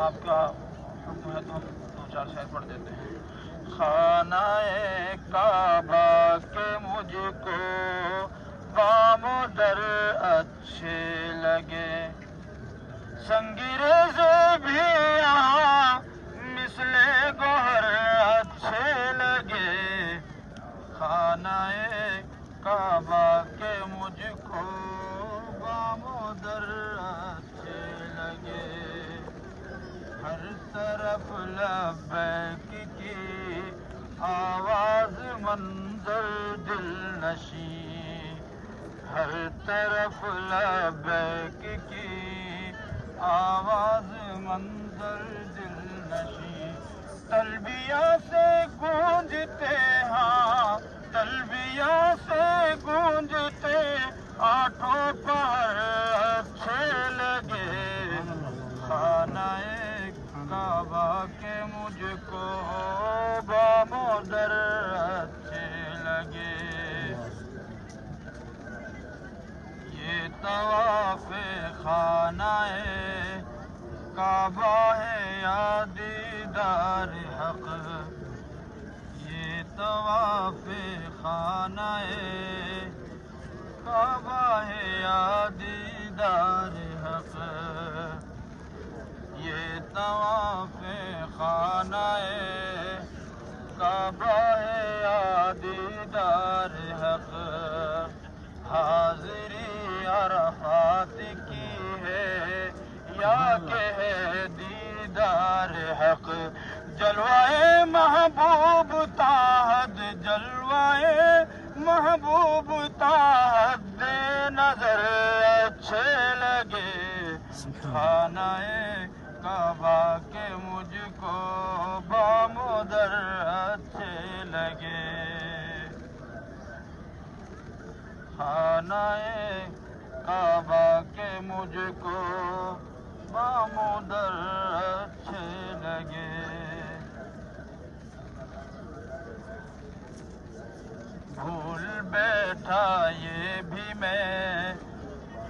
آپ کا حکم ہے تو ہم دو چار شعر پڑھ دیتے ہیں۔ خانہ کعبہ کے مجھ کو بام و در اچھے لگے، سنگریز بھی یہاں مثل گوہر اچھے لگے۔ خانہ کعبہ کے مجھ کو بام و در اچھے لگے، ہر طرف لبیک کی آواز منظر دل نشیں، ہر طرف لبیک کی آواز منظر دل نشیں۔ تلبیہ سے گونجتے ہاں تلبیہ سے گونجتے آٹھوں پہر اچھے لگے۔ خانہ کعبہ کے مجھ کو بام و در اچھے لگے، یہ طواف خانہ کعبہ ہے یا دیدار حق، یہ طواف خانہ کعبہ ہے یا دیدار حق، یہ طواف خانہ کعبہ ہے یا دیدار حق۔ حاضری عرفات کی ہے یا کہ ہے دیدار حق، جلوائے محبوب تاحد جلوائے محبوب تاحد نظر اچھے لگے۔ خانہ کعبہ کے مجھ کو بام و در اچھے لگے، خانہ کعبہ کے مجھ کو بام و در اچھے لگے۔ بھول بیٹھا یہ بھی میں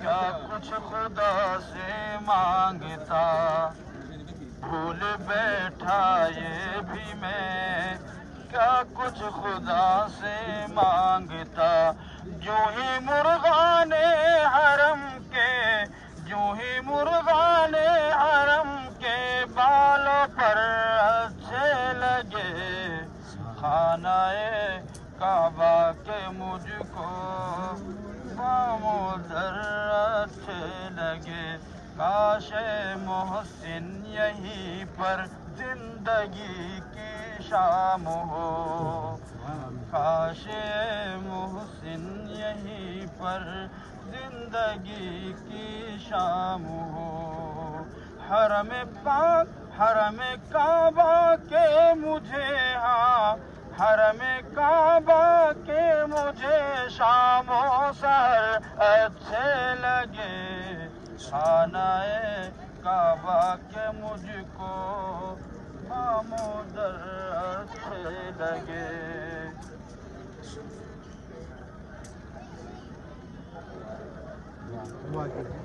کیا کچھ خدا سے مانگتا، بھول بیٹھا یہ بھی میں کیا کچھ خدا سے مانگتا، جو ہی مرغان حرم کے جو ہی مرغان حرم کے بالوں پر اچھے لگے۔ خانہ کعبہ کے مجھ کو بام و در اچھے لگے، کاش محسن یہیں پر زندگی کی شام ہو، کاش محسن یہیں پر زندگی کی شام ہو۔ حرم پاک حرم کعبہ کے مجھے ہاں حرم کعبہ کے مجھے شام و سحر اچھے لگے، خانہ کعبہ کے مجھ کو بام و در اچھے لگے۔ دعا کیجیے۔